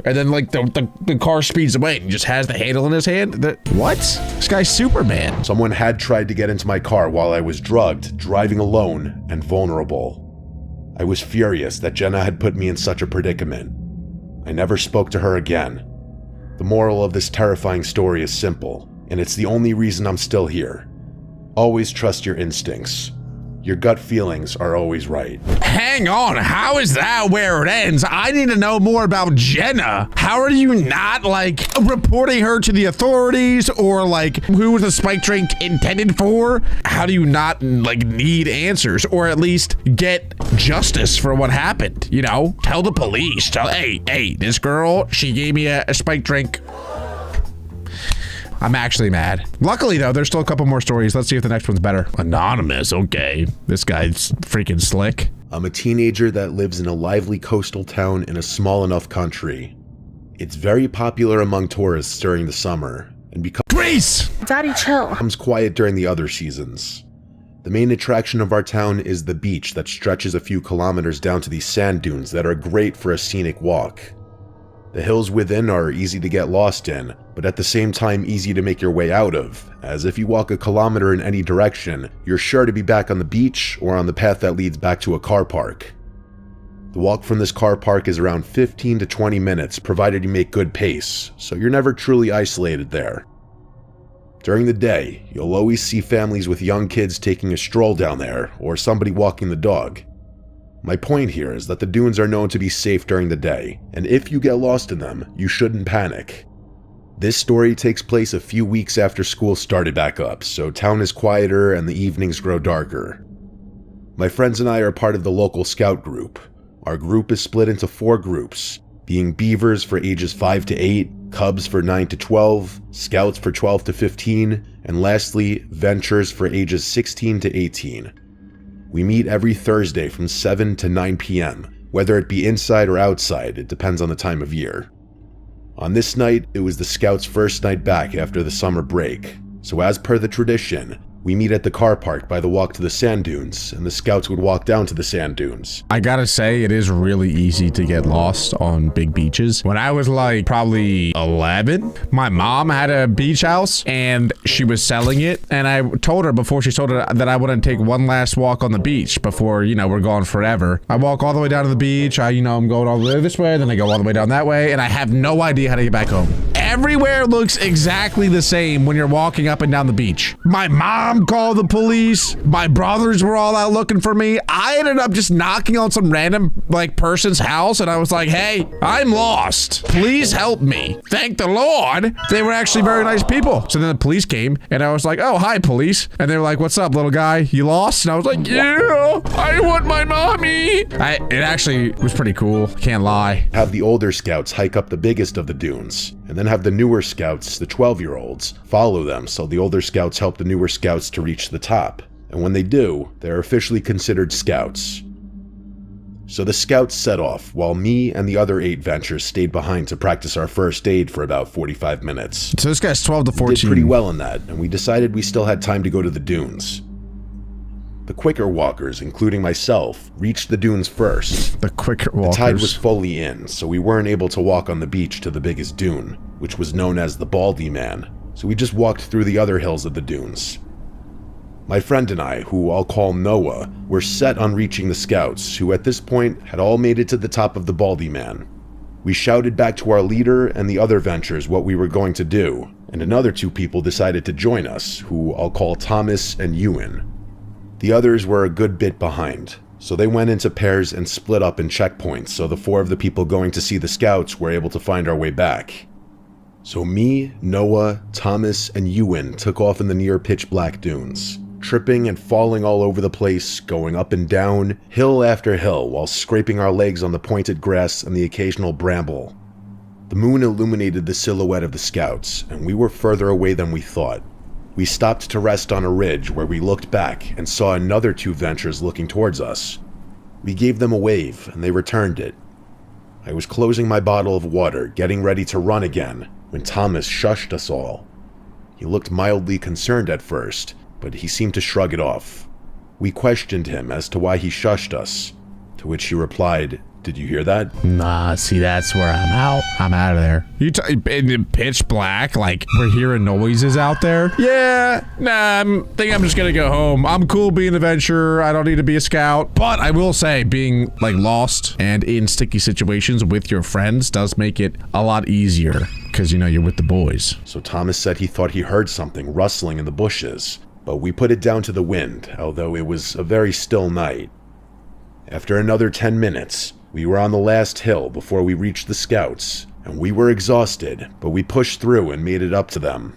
S1: and then like the car speeds away and he just has the handle in his hand. What? This guy's Superman.
S4: Someone had tried to get into my car while I was drugged, driving alone, and vulnerable. I was furious that Jenna had put me in such a predicament. I never spoke to her again. The moral of this terrifying story is simple, and it's the only reason I'm still here. Always trust your instincts. Your gut feelings are always right.
S1: Hang on, how is that where it ends? I need to know more about Jenna. How are you not like reporting her to the authorities, or like who was the spike drink intended for? How do you not like need answers, or at least get justice for what happened? You know, tell the police, hey, this girl, she gave me a spike drink. I'm actually mad. Luckily though, there's still a couple more stories. Let's see if the next one's better. Anonymous, okay. This guy's freaking slick.
S4: I'm a teenager that lives in a lively coastal town in a small enough country. It's very popular among tourists during the summer and
S1: Grace!
S5: Daddy, chill.
S4: becomes quiet during the other seasons. The main attraction of our town is the beach that stretches a few kilometers down to these sand dunes that are great for a scenic walk. The hills within are easy to get lost in, but at the same time easy to make your way out of, as if you walk a kilometer in any direction, you're sure to be back on the beach or on the path that leads back to a car park. The walk from this car park is around 15 to 20 minutes, provided you make good pace, so you're never truly isolated there. During the day, you'll always see families with young kids taking a stroll down there, or somebody walking the dog. My point here is that the dunes are known to be safe during the day, and if you get lost in them, you shouldn't panic. This story takes place a few weeks after school started back up, so town is quieter and the evenings grow darker. My friends and I are part of the local scout group. Our group is split into 4 groups, being Beavers for ages 5 to 8, Cubs for 9 to 12, Scouts for 12 to 15, and lastly, Ventures for ages 16 to 18. We meet every Thursday from 7 to 9 p.m., whether it be inside or outside, it depends on the time of year. On this night, it was the Scouts' first night back after the summer break, so as per the tradition, we meet at the car park by the walk to the sand dunes, and the Scouts would walk down to the sand dunes.
S1: I gotta say, it is really easy to get lost on big beaches. When I was like probably 11, my mom had a beach house and she was selling it. And I told her before she sold it that I wouldn't take one last walk on the beach before, you know, we're gone forever. I walk all the way down to the beach. I'm going all the way this way, then I go all the way down that way, and I have no idea how to get back home. Everywhere looks exactly the same when you're walking up and down the beach. My mom called the police. My brothers were all out looking for me. I ended up just knocking on some random person's house, and I was like, hey, I'm lost. Please help me. Thank the Lord. They were actually very nice people. So then the police came, and I was like, oh, hi, police. And they were like, what's up, little guy? You lost? And I was like, yeah, I want my mommy. It actually was pretty cool. Can't lie.
S4: Have the older Scouts hike up the biggest of the dunes, and then have the newer Scouts, the 12-year-olds, follow them so the older Scouts help the newer Scouts to reach the top. And when they do, they're officially considered Scouts. So the Scouts set off, while me and the other 8 Ventures stayed behind to practice our first aid for about 45 minutes.
S1: So this guy's 12 to 14.
S4: We did pretty well in that, and we decided we still had time to go to the dunes. The quicker walkers, including myself, reached the dunes first.
S1: The quicker walkers.
S4: The tide was fully in, so we weren't able to walk on the beach to the biggest dune, which was known as the Baldy Man, so we just walked through the other hills of the dunes. My friend and I, who I'll call Noah, were set on reaching the Scouts, who at this point had all made it to the top of the Baldy Man. We shouted back to our leader and the other Ventures what we were going to do, and another 2 people decided to join us, who I'll call Thomas and Ewan. The others were a good bit behind, so they went into pairs and split up in checkpoints so the 4 of the people going to see the Scouts were able to find our way back. So me, Noah, Thomas, and Ewan took off in the near pitch black dunes, tripping and falling all over the place, going up and down, hill after hill, while scraping our legs on the pointed grass and the occasional bramble. The moon illuminated the silhouette of the Scouts, and we were further away than we thought. We stopped to rest on a ridge where we looked back and saw another 2 Ventures looking towards us. We gave them a wave, and they returned it. I was closing my bottle of water, getting ready to run again, when Thomas shushed us all. He looked mildly concerned at first, but he seemed to shrug it off. We questioned him as to why he shushed us, to which he replied, "Did you hear that?"
S1: Nah, see, that's where I'm out. I'm out of there. You in pitch black, like we're hearing noises out there? Yeah, nah, I think I'm just gonna go home. I'm cool being an adventurer. I don't need to be a scout. But I will say, being like lost and in sticky situations with your friends does make it a lot easier because, you know, you're with the boys.
S4: So Thomas said he thought he heard something rustling in the bushes, but we put it down to the wind, although it was a very still night. After another 10 minutes, we were on the last hill before we reached the Scouts, and we were exhausted, but we pushed through and made it up to them.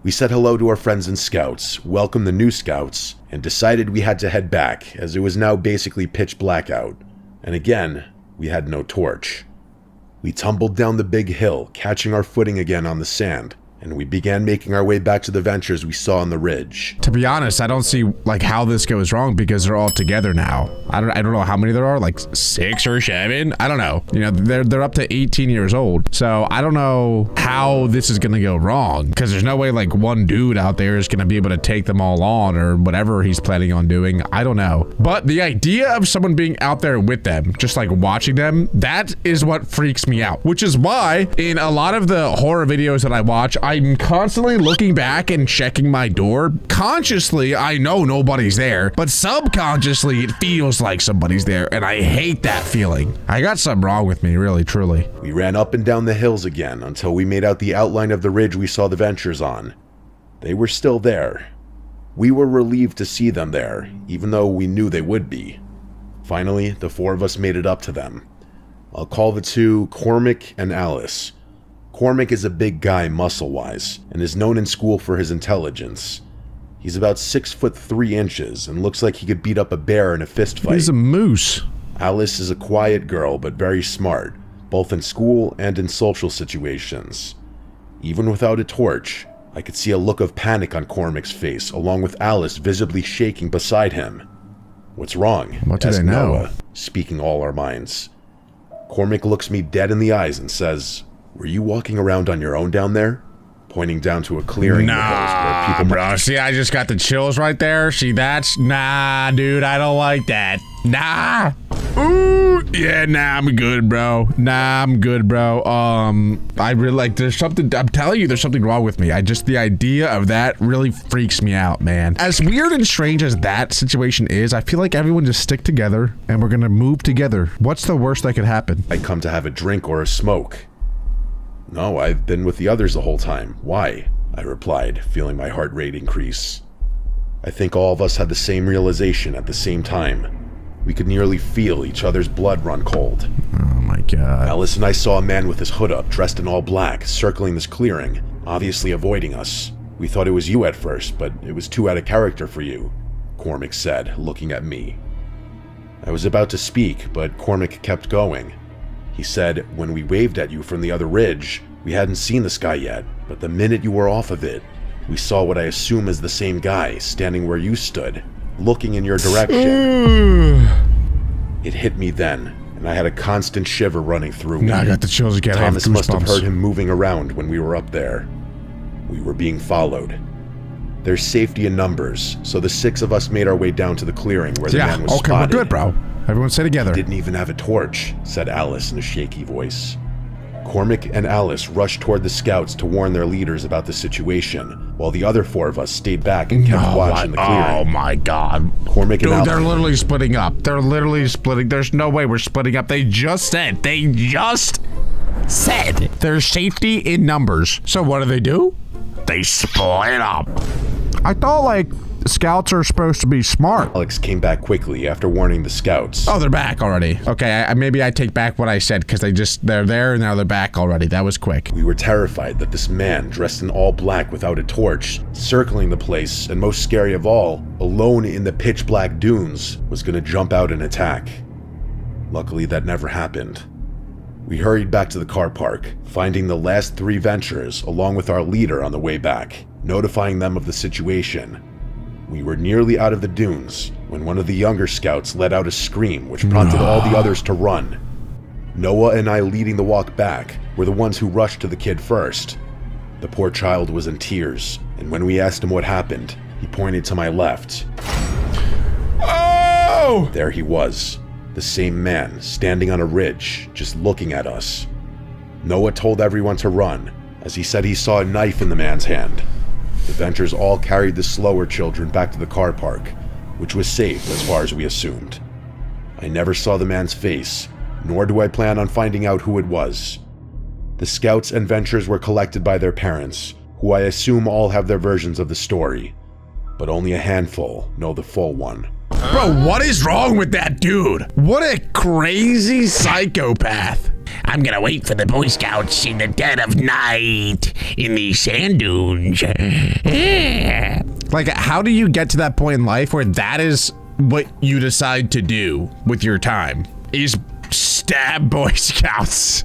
S4: We said hello to our friends and Scouts, welcomed the new Scouts, and decided we had to head back, as it was now basically pitch black out. And again, we had no torch. We tumbled down the big hill, catching our footing again on the sand, and we began making our way back to the ventures we saw on the ridge.
S1: To be honest, I don't see like how this goes wrong because they're all together now. I don't know how many there are, like 6 or 7. I don't know. You know, they're up to 18 years old. So I don't know how this is gonna go wrong because there's no way like one dude out there is gonna be able to take them all on or whatever he's planning on doing. I don't know. But the idea of someone being out there with them, just like watching them, that is what freaks me out. Which is why in a lot of the horror videos that I watch, I'm constantly looking back and checking my door. Consciously, I know nobody's there, but subconsciously, it feels like somebody's there, and I hate that feeling. I got something wrong with me, really, truly.
S4: We ran up and down the hills again until we made out the outline of the ridge we saw the ventures on. They were still there. We were relieved to see them there, even though we knew they would be. Finally, the 4 of us made it up to them. I'll call the 2 Cormac and Alice. Cormac is a big guy muscle-wise, and is known in school for his intelligence. He's about 6'3" and looks like he could beat up a bear in a fist fight.
S1: He's a moose.
S4: Alice is a quiet girl, but very smart, both in school and in social situations. Even without a torch, I could see a look of panic on Cormac's face, along with Alice visibly shaking beside him. "What's wrong?"
S1: What do
S4: asked
S1: they know?
S4: Noah, speaking all our minds. Cormac looks me dead in the eyes and says, "Were you walking around on your own down there?" Pointing down to a clearing in the hills where people...
S1: Bro, see, I just got the chills right there. See, nah, dude, I don't like that. Nah. Ooh, yeah, nah, I'm good, bro. I really like, there's something, I'm telling you, there's something wrong with me. The idea of that really freaks me out, man. As weird and strange as that situation is, I feel like everyone just stick together and we're gonna move together. What's the worst that could happen?
S4: I come to have a drink or a smoke. "No, I've been with the others the whole time. Why?" I replied, feeling my heart rate increase. I think all of us had the same realization at the same time. We could nearly feel each other's blood run cold.
S1: Oh my god.
S4: Alice and I saw a man with his hood up, dressed in all black, circling this clearing, obviously avoiding us. "We thought it was you at first, but it was too out of character for you," Cormac said, looking at me. I was about to speak, but Cormac kept going. He said, "When we waved at you from the other ridge, we hadn't seen the sky yet, but the minute you were off of it, we saw what I assume is the same guy standing where you stood, looking in your direction." It hit me then, and I had a constant shiver running through me.
S1: I got the chills again.
S4: Thomas must have heard him moving around when we were up there. We were being followed. There's safety in numbers, so the 6 of us made our way down to the clearing where the man was spotted.
S1: Okay, we're good, bro. Everyone stay together.
S4: "He didn't even have a torch," said Alice in a shaky voice. Cormac and Alice rushed toward the scouts to warn their leaders about the situation, while the other 4 of us stayed back and kept watch in the clearing.
S1: Oh my god.
S4: Cormac and Alice...
S1: They're literally splitting up. They're literally splitting. There's no way we're splitting up. They just said there's safety in numbers. So what do? They split up. I thought like scouts are supposed to be smart.
S4: Alex came back quickly after warning the scouts.
S1: Oh, they're back already. Okay, maybe I take back what I said because they're there and now they're back already. That was quick.
S4: We were terrified that this man, dressed in all black without a torch, circling the place, and most scary of all, alone in the pitch black dunes, was going to jump out and attack. Luckily, that never happened. We hurried back to the car park, finding the last 3 ventures along with our leader on the way back, notifying them of the situation. We were nearly out of the dunes when one of the younger scouts let out a scream which prompted all the others to run. Noah and I, leading the walk back, were the ones who rushed to the kid first. The poor child was in tears, and when we asked him what happened, he pointed to my left.
S1: Oh!
S4: There he was, the same man, standing on a ridge, just looking at us. Noah told everyone to run, as he said he saw a knife in the man's hand. The ventures all carried the slower children back to the car park, which was safe as far as we assumed. I never saw the man's face, nor do I plan on finding out who it was. The scouts and ventures were collected by their parents, who I assume all have their versions of the story, but only a handful know the full one.
S1: Bro, what is wrong with that dude? What a crazy psychopath. I'm gonna wait for the Boy Scouts in the dead of night in these sand dunes. Like, how do you get to that point in life where that is what you decide to do with your time? Is stab Boy Scouts?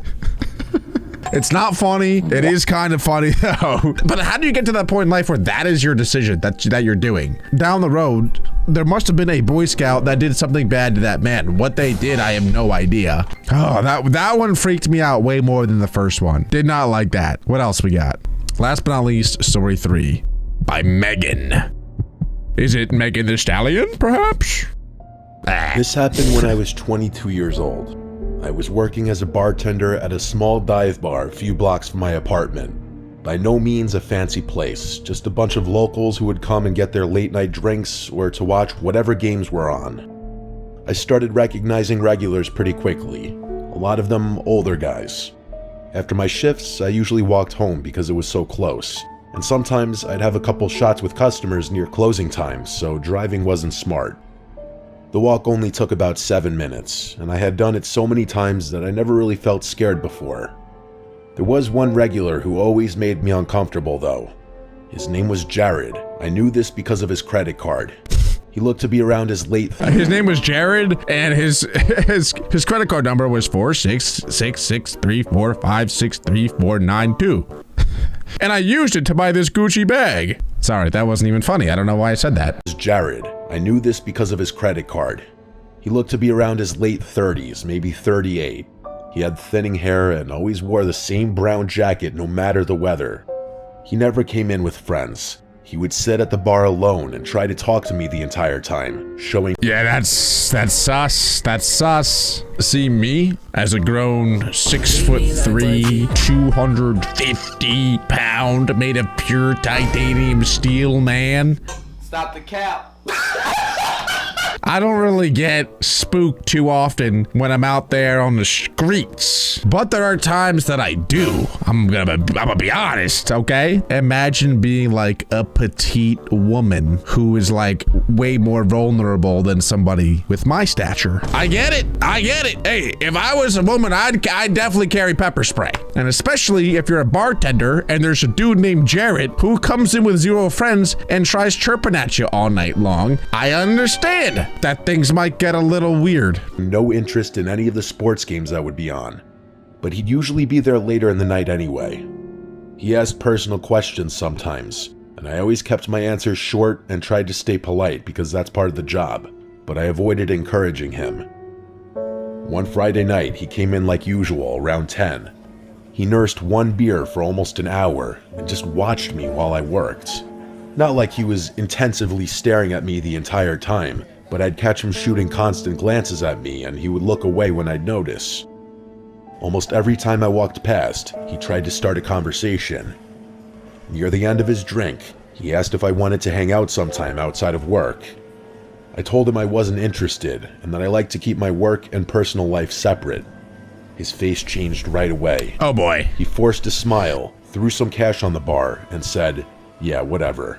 S1: It's not funny. It is kind of funny though. But how do you get to that point in life where that is your decision that you're doing? Down the road, there must have been a Boy Scout that did something bad to that man. What they did, I have no idea. Oh, that one freaked me out way more than the first one. Did not like that. What else we got? Last but not least, story 3 by Megan. Is it Megan the Stallion, perhaps?
S4: This happened when I was 22 years old. I was working as a bartender at a small dive bar a few blocks from my apartment. By no means a fancy place, just a bunch of locals who would come and get their late night drinks or to watch whatever games were on. I started recognizing regulars pretty quickly, a lot of them older guys. After my shifts, I usually walked home because it was so close, and sometimes I'd have a couple shots with customers near closing time, so driving wasn't smart. The walk only took about 7 minutes, and I had done it so many times that I never really felt scared before. There was one regular who always made me uncomfortable though. His name was Jared. I knew this because of his credit card. He looked to be around his late...
S1: His name was Jared, and his credit card number was 4666345639492. And I used it to buy this Gucci bag. Sorry, that wasn't even funny. I don't know why I said that.
S4: Jared. I knew this because of his credit card. He looked to be around his late 30s, maybe 38. He had thinning hair and always wore the same brown jacket no matter the weather. He never came in with friends. He would sit at the bar alone and try to talk to me the entire time, showing...
S1: Yeah, that's sus. That's sus. See me as a grown 6'3", 250-pound, made of pure titanium steel man.
S2: Stop the cap.
S1: I don't really get spooked too often when I'm out there on the streets, but there are times that I do. I'm gonna be honest, okay? Imagine being like a petite woman who is like way more vulnerable than somebody with my stature. I get it. Hey, if I was a woman, I'd definitely carry pepper spray. And especially if you're a bartender and there's a dude named Jared who comes in with 0 friends and tries chirping at you all night long. I understand that things might get a little weird.
S4: No interest in any of the sports games I would be on, but he'd usually be there later in the night anyway. He asked personal questions sometimes, and I always kept my answers short and tried to stay polite because that's part of the job, but I avoided encouraging him. One Friday night, he came in like usual around 10. He nursed one beer for almost an hour and just watched me while I worked. Not like he was intensively staring at me the entire time, but I'd catch him shooting constant glances at me and he would look away when I'd notice. Almost every time I walked past, he tried to start a conversation. Near the end of his drink, he asked if I wanted to hang out sometime outside of work. I told him I wasn't interested and that I like to keep my work and personal life separate. His face changed right away.
S1: Oh boy.
S4: He forced a smile, threw some cash on the bar, and said, "Yeah, whatever."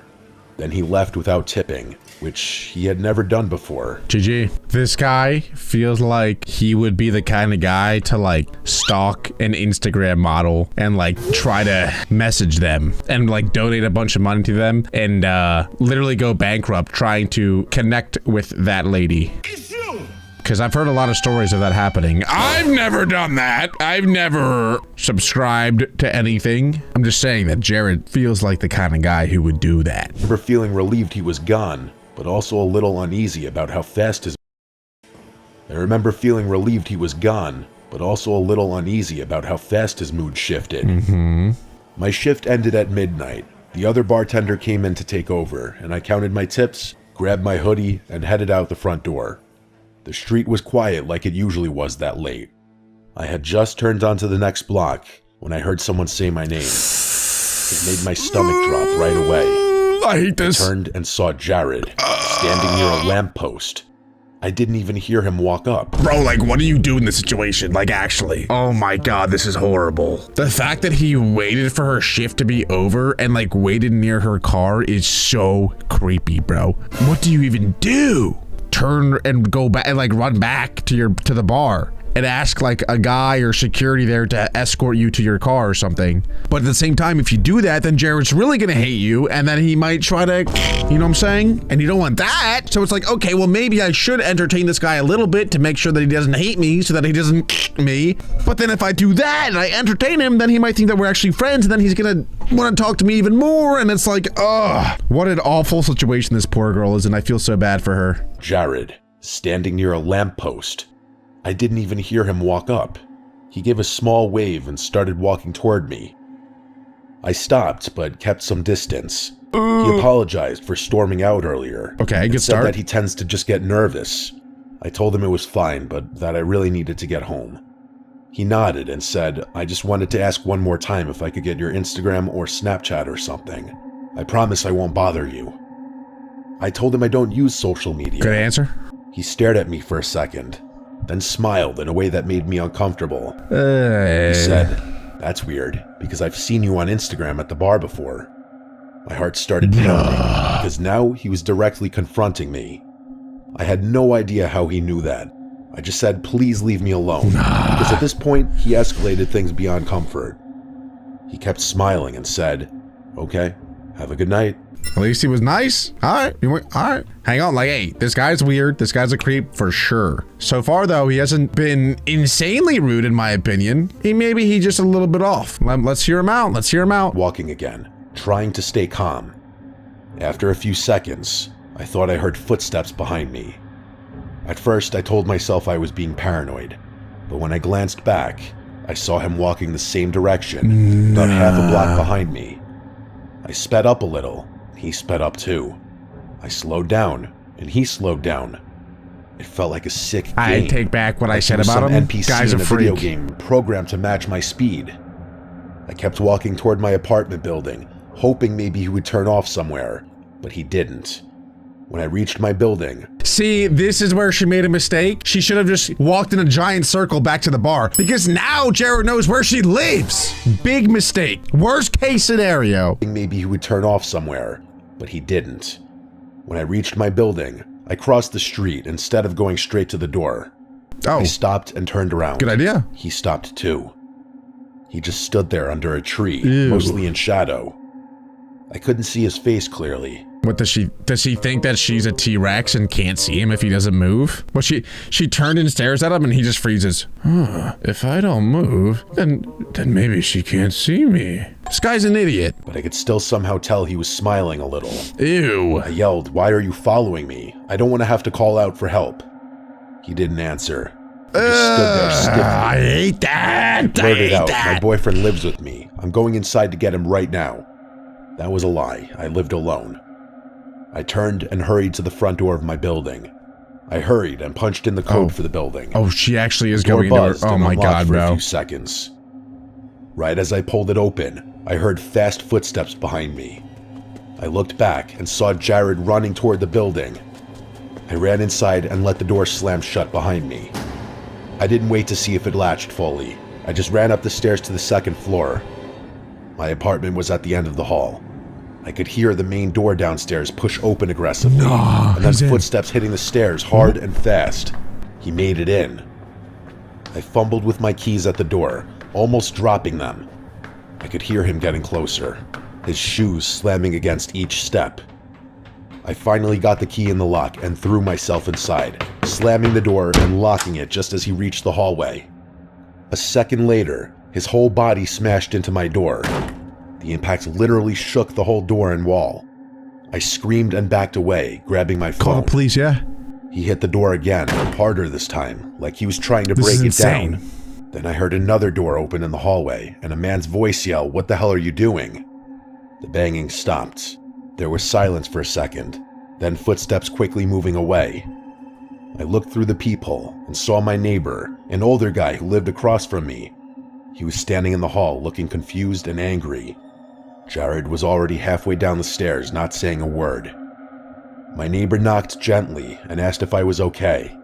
S4: Then he left without tipping, which he had never done before.
S1: GG. This guy feels like he would be the kind of guy to like stalk an Instagram model and like try to message them and like donate a bunch of money to them and literally go bankrupt trying to connect with that lady. Because I've heard a lot of stories of that happening. I've never done that. I've never subscribed to anything. I'm just saying that Jared feels like the kind of guy who would do that.
S4: I remember feeling relieved he was gone, but also a little uneasy about how fast his mood shifted. My shift ended at midnight. The other bartender came in to take over, and I counted my tips, grabbed my hoodie, and headed out the front door. The street was quiet like it usually was that late. I had just turned onto the next block when I heard someone say my name. It made my stomach drop right away.
S1: I hate this.
S4: I turned and saw Jared, standing near a lamppost. I didn't even hear him walk up.
S1: Bro, like, what do you do in this situation? Like, actually. Oh my God, this is horrible. The fact that he waited for her shift to be over and like waited near her car is so creepy, bro. What do you even do? Turn and go back and like run back to the bar. and ask like a guy or security there to escort you to your car or something. But at the same time, if you do that, then Jared's really gonna hate you, and then he might try to, you know what I'm saying? And you don't want that. So it's like, okay, well, maybe I should entertain this guy a little bit to make sure that he doesn't hate me, so that he doesn't me. But then if I do that and I entertain him, then he might think that we're actually friends, and then he's gonna want to talk to me even more. And it's like, ugh, what an awful situation this poor girl is, and I feel so bad for her.
S4: Jared, standing near a lamppost. I didn't even hear him walk up. He gave a small wave and started walking toward me. I stopped, but kept some distance. He apologized for storming out earlier.
S1: Okay, good
S4: start.
S1: start.
S4: That he tends to just get nervous. I told him it was fine, but that I really needed to get home. He nodded and said, I just wanted to ask one more time if I could get your Instagram or Snapchat or something. I promise I won't bother you. I told him I don't use social media.
S1: Good answer.
S4: He stared at me for a second, then smiled in a way that made me uncomfortable. He said, that's weird, because I've seen you on Instagram at the bar before. My heart started pounding, because now he was directly confronting me. I had no idea how he knew that. I just said, please leave me alone, because at this point, he escalated things beyond comfort. He kept smiling and said, okay, have a good night.
S1: At least he was nice. All right. Hang on, like, hey, this guy's weird. This guy's a creep for sure. So far, though, he hasn't been insanely rude, in my opinion. Maybe he's just a little bit off. Let's hear him out.
S4: Walking again, trying to stay calm. After a few seconds, I thought I heard footsteps behind me. At first, I told myself I was being paranoid, but when I glanced back, I saw him walking the same direction, about half a block behind me. I sped up a little. He sped up too. I slowed down, and he slowed down. It felt like a sick game.
S1: I take back what I said about him.
S4: NPC
S1: Guy's
S4: in
S1: a
S4: a
S1: freak.
S4: video game programmed to match my speed. I kept walking toward my apartment building, hoping maybe he would turn off somewhere, but he didn't. When I reached my building...
S1: See, this is where she made a mistake. She should have just walked in a giant circle back to the bar, because now Jared knows where she lives. Big mistake. Worst case scenario.
S4: Maybe he would turn off somewhere, but he didn't. When I reached my building, I crossed the street instead of going straight to the door.
S1: Oh.
S4: I stopped and turned around.
S1: Good idea.
S4: He stopped too. He just stood there under a tree,
S1: Ew.
S4: mostly in shadow. I couldn't see his face clearly.
S1: What does she think that she's a T-Rex and can't see him if he doesn't move? Well, she turned and stares at him and he just freezes. If I don't move, then maybe she can't see me. This guy's an idiot.
S4: But I could still somehow tell he was smiling a little.
S1: Ew.
S4: I yelled, "Why are you following me? I don't want to have to call out for help." He didn't answer. He just stood there stiffly.
S1: I hate that.
S4: Blurted out, "My boyfriend lives with me. I'm going inside to get him right now." That was a lie. I lived alone. I turned and hurried to the front door of my building. I hurried and punched in the code for the building.
S1: Oh, she actually is
S4: The door
S1: going into her.
S4: buzzed
S1: Oh
S4: and
S1: my
S4: unlocked
S1: god,
S4: for a
S1: bro.
S4: few seconds. Right as I pulled it open, I heard fast footsteps behind me. I looked back and saw Jared running toward the building. I ran inside and let the door slam shut behind me. I didn't wait to see if it latched fully. I just ran up the stairs to the second floor. My apartment was at the end of the hall. I could hear the main door downstairs push open aggressively, and then footsteps hitting the stairs hard and fast. He made it in. I fumbled with my keys at the door, almost dropping them. I could hear him getting closer, his shoes slamming against each step. I finally got the key in the lock and threw myself inside, slamming the door and locking it just as he reached the hallway. A second later, his whole body smashed into my door. The impact literally shook the whole door and wall. I screamed and backed away, grabbing my phone.
S1: Call the police, yeah?
S4: He hit the door again, harder this time, like he was trying to
S1: This
S4: break
S1: is
S4: it
S1: insane.
S4: down. Then I heard another door open in the hallway, and a man's voice yell, "What the hell are you doing?" The banging stopped. There was silence for a second, then footsteps quickly moving away. I looked through the peephole and saw my neighbor, an older guy who lived across from me. He was standing in the hall, looking confused and angry. Jared was already halfway down the stairs, not saying a word. My neighbor knocked gently and asked if I was okay.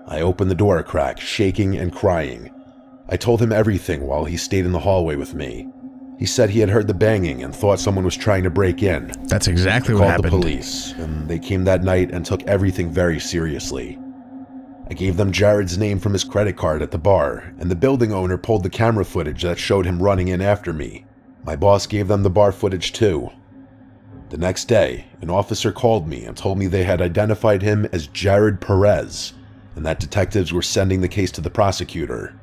S4: I opened the door a crack, shaking and crying. I told him everything while he stayed in the hallway with me. He said he had heard the banging and thought someone was trying to break in.
S1: That's exactly
S4: He
S1: what
S4: called
S1: happened.
S4: the police, and they came that night and took everything very seriously. I gave them Jared's name from his credit card at the bar, and the building owner pulled the camera footage that showed him running in after me. My boss gave them the bar footage too. The next day, an officer called me and told me they had identified him as Jared Perez, and that detectives were sending the case to the prosecutor.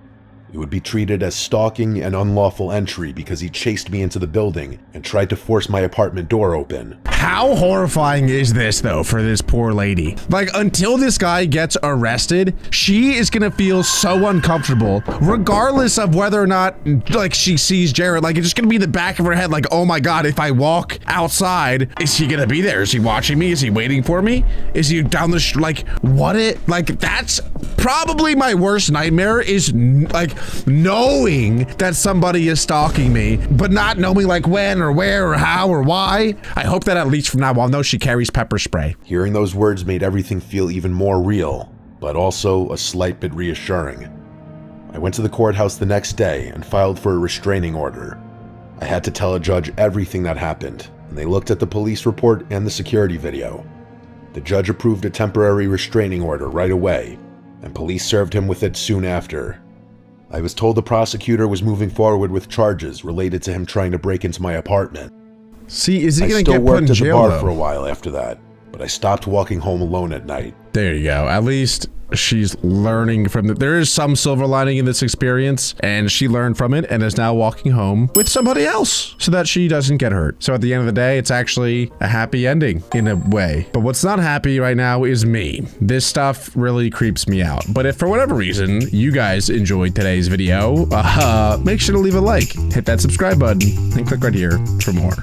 S4: It would be treated as stalking and unlawful entry because he chased me into the building and tried to force my apartment door open.
S1: How horrifying is this, though, for this poor lady? Like, until this guy gets arrested, she is gonna feel so uncomfortable, regardless of whether or not, like, she sees Jared. Like, it's just gonna be in the back of her head, like, oh my God, if I walk outside, is he gonna be there? Is he watching me? Is he waiting for me? Is he down the like, what it? Like, that's probably my worst nightmare, is, like, knowing that somebody is stalking me, but not knowing, like, when or where or how or why. I hope that at least from now on, though, she carries pepper spray.
S4: Hearing those words made everything feel even more real, but also a slight bit reassuring. I went to the courthouse the next day and filed for a restraining order. I had to tell a judge everything that happened, and they looked at the police report and the security video. The judge approved a temporary restraining order right away, and police served him with it soon after. I was told the prosecutor was moving forward with charges related to him trying to break into my apartment.
S1: See, is he gonna
S4: I still
S1: get put
S4: worked
S1: in
S4: at the
S1: jail,
S4: bar
S1: though?
S4: for a while after that, but I stopped walking home alone at night.
S1: There you go. At least she's learning from it. There is some silver lining in this experience, and she learned from it and is now walking home with somebody else so that she doesn't get hurt. So at the end of the day, it's actually a happy ending in a way. But what's not happy right now is me. This stuff really creeps me out. But if for whatever reason you guys enjoyed today's video, make sure to leave a like, hit that subscribe button, and click right here for more.